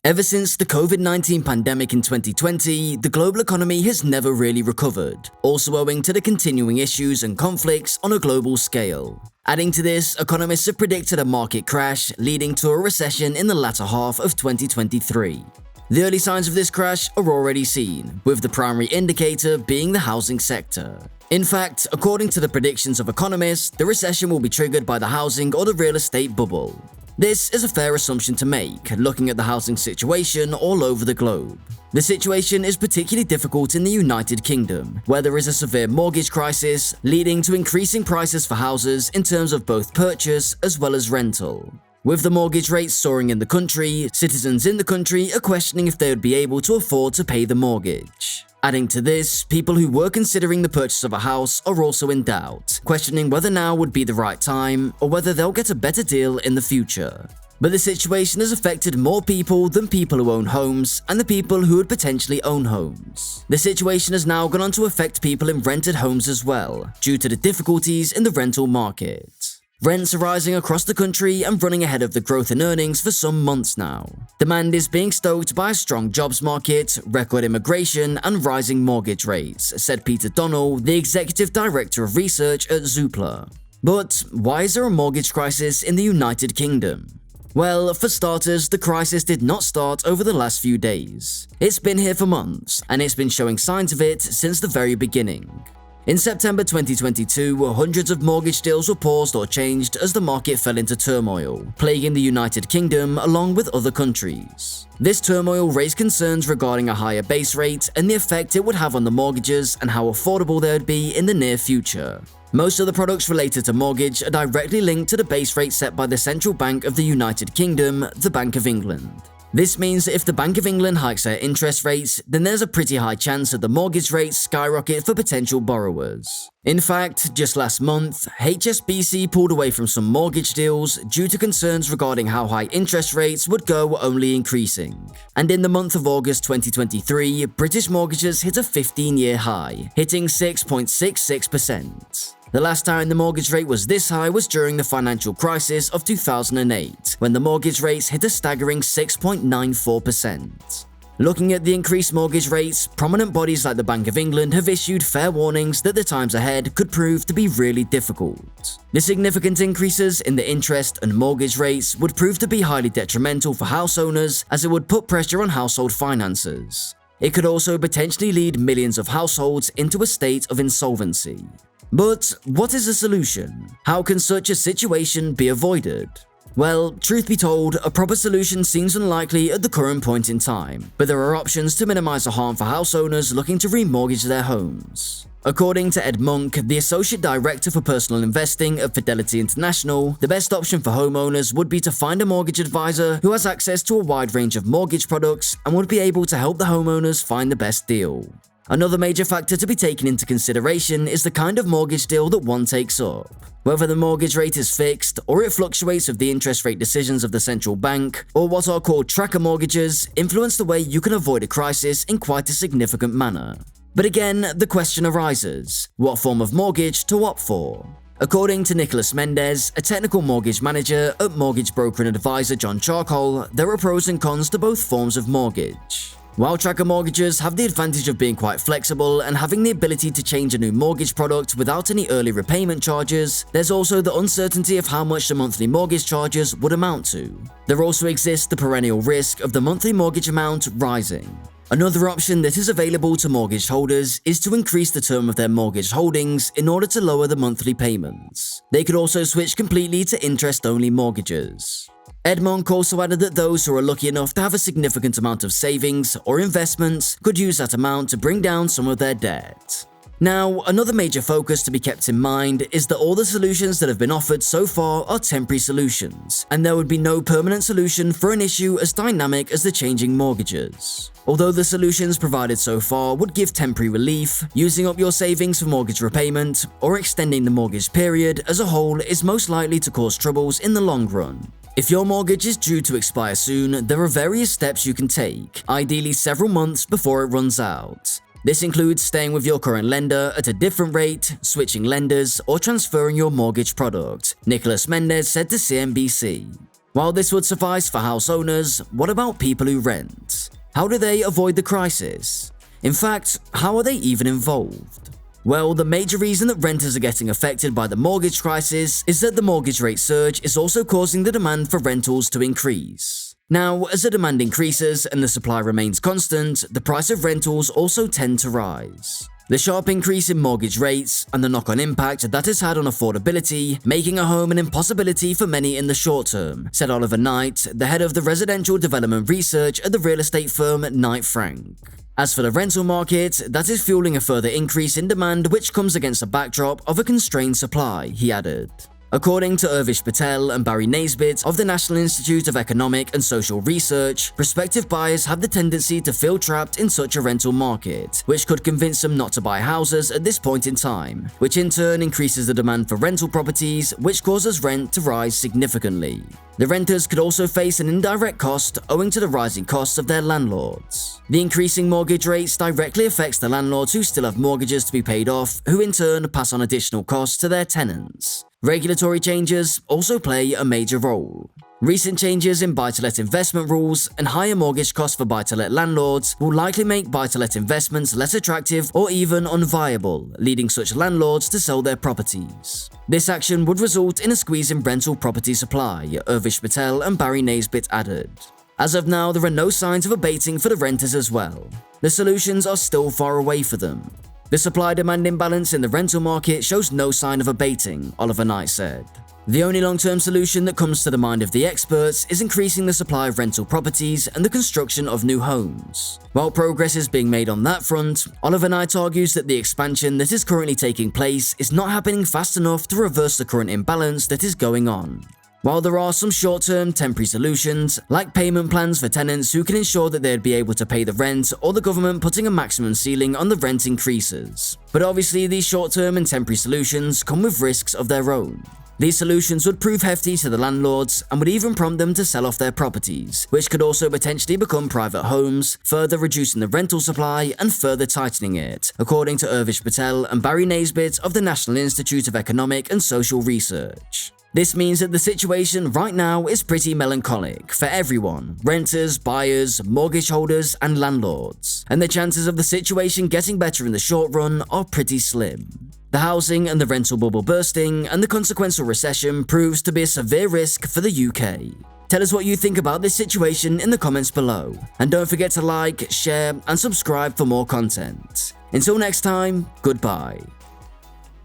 Ever since the COVID-19 pandemic in 2020, the global economy has never really recovered, also owing to the continuing issues and conflicts on a global scale. Adding to this, economists have predicted a market crash, leading to a recession in the latter half of 2023. The early signs of this crash are already seen, with the primary indicator being the housing sector. In fact, according to the predictions of economists, the recession will be triggered by the housing or the real estate bubble. This is a fair assumption to make, looking at the housing situation all over the globe. The situation is particularly difficult in the United Kingdom, where there is a severe mortgage crisis, leading to increasing prices for houses in terms of both purchase as well as rental. With the mortgage rates soaring in the country, citizens in the country are questioning if they would be able to afford to pay the mortgage. Adding to this, people who were considering the purchase of a house are also in doubt, questioning whether now would be the right time or whether they'll get a better deal in the future. But the situation has affected more people than people who own homes and the people who would potentially own homes. The situation has now gone on to affect people in rented homes as well, due to the difficulties in the rental market. Rents are rising across the country and running ahead of the growth in earnings for some months now. Demand is being stoked by a strong jobs market, record immigration, and rising mortgage rates, said Peter Donnell, the executive director of research at Zoopla. But why is there a mortgage crisis in the United Kingdom? Well, for starters, the crisis did not start over the last few days. It's been here for months, and it's been showing signs of it since the very beginning. In September 2022, hundreds of mortgage deals were paused or changed as the market fell into turmoil, plaguing the United Kingdom along with other countries. This turmoil raised concerns regarding a higher base rate and the effect it would have on the mortgages and how affordable they would be in the near future. Most of the products related to mortgage are directly linked to the base rate set by the Central Bank of the United Kingdom, the Bank of England. This means that if the Bank of England hikes their interest rates, then there's a pretty high chance that the mortgage rates skyrocket for potential borrowers. In fact, just last month, HSBC pulled away from some mortgage deals due to concerns regarding how high interest rates would go only increasing. And in the month of August 2023, British mortgages hit a 15-year high, hitting 6.66%. The last time the mortgage rate was this high was during the financial crisis of 2008, when the mortgage rates hit a staggering 6.94%. Looking at the increased mortgage rates, prominent bodies like the Bank of England have issued fair warnings that the times ahead could prove to be really difficult. The significant increases in the interest and mortgage rates would prove to be highly detrimental for house owners, as it would put pressure on household finances. It could also potentially lead millions of households into a state of insolvency. But what is the solution? How can such a situation be avoided? Well, truth be told, a proper solution seems unlikely at the current point in time, but there are options to minimize the harm for house owners looking to remortgage their homes. According to Ed Monk, the Associate Director for Personal Investing at Fidelity International, the best option for homeowners would be to find a mortgage advisor who has access to a wide range of mortgage products and would be able to help the homeowners find the best deal. Another major factor to be taken into consideration is the kind of mortgage deal that one takes up. Whether the mortgage rate is fixed, or it fluctuates with the interest rate decisions of the central bank, or what are called tracker mortgages, influence the way you can avoid a crisis in quite a significant manner. But again, the question arises, what form of mortgage to opt for? According to Nicholas Mendez, a technical mortgage manager at mortgage broker and advisor John Charcoal, there are pros and cons to both forms of mortgage. While tracker mortgages have the advantage of being quite flexible and having the ability to change a new mortgage product without any early repayment charges, there's also the uncertainty of how much the monthly mortgage charges would amount to. There also exists the perennial risk of the monthly mortgage amount rising. Another option that is available to mortgage holders is to increase the term of their mortgage holdings in order to lower the monthly payments. They could also switch completely to interest-only mortgages. Ed Monk also added that those who are lucky enough to have a significant amount of savings or investments could use that amount to bring down some of their debt. Now, another major focus to be kept in mind is that all the solutions that have been offered so far are temporary solutions, and there would be no permanent solution for an issue as dynamic as the changing mortgages. Although the solutions provided so far would give temporary relief, using up your savings for mortgage repayment or extending the mortgage period as a whole is most likely to cause troubles in the long run. If your mortgage is due to expire soon, there are various steps you can take, ideally several months before it runs out. This includes staying with your current lender at a different rate, switching lenders, or transferring your mortgage product, Nicholas Mendez said to CNBC. While this would suffice for house owners, what about people who rent? How do they avoid the crisis? In fact, how are they even involved? Well, the major reason that renters are getting affected by the mortgage crisis is that the mortgage rate surge is also causing the demand for rentals to increase. Now, as the demand increases and the supply remains constant, the price of rentals also tend to rise. The sharp increase in mortgage rates and the knock-on impact that has had on affordability, making a home an impossibility for many in the short term, said Oliver Knight, the head of the residential development research at the real estate firm Knight Frank. As for the rental market, that is fueling a further increase in demand which comes against a backdrop of a constrained supply, he added. According to Urvish Patel and Barry Naisbitt of the National Institute of Economic and Social Research, prospective buyers have the tendency to feel trapped in such a rental market, which could convince them not to buy houses at this point in time, which in turn increases the demand for rental properties, which causes rent to rise significantly. The renters could also face an indirect cost owing to the rising costs of their landlords. The increasing mortgage rates directly affects the landlords who still have mortgages to be paid off, who in turn pass on additional costs to their tenants. Regulatory changes also play a major role. Recent changes in buy-to-let investment rules and higher mortgage costs for buy-to-let landlords will likely make buy-to-let investments less attractive or even unviable, leading such landlords to sell their properties. This action would result in a squeeze in rental property supply, Urvish Patel and Barry Naisbitt added. As of now, there are no signs of abating for the renters as well. The solutions are still far away for them. The supply-demand imbalance in the rental market shows no sign of abating, Oliver Knight said. The only long-term solution that comes to the mind of the experts is increasing the supply of rental properties and the construction of new homes. While progress is being made on that front, Oliver Knight argues that the expansion that is currently taking place is not happening fast enough to reverse the current imbalance that is going on. While there are some short-term temporary solutions, like payment plans for tenants who can ensure that they'd be able to pay the rent or the government putting a maximum ceiling on the rent increases. But obviously these short-term and temporary solutions come with risks of their own. These solutions would prove hefty to the landlords and would even prompt them to sell off their properties, which could also potentially become private homes, further reducing the rental supply and further tightening it, according to Urvish Patel and Barry Naisbitt of the National Institute of Economic and Social Research. This means that the situation right now is pretty melancholic for everyone, renters, buyers, mortgage holders, and landlords, and the chances of the situation getting better in the short run are pretty slim. The housing and the rental bubble bursting and the consequential recession proves to be a severe risk for the UK. Tell us what you think about this situation in the comments below, and don't forget to like, share, and subscribe for more content. Until next time, goodbye.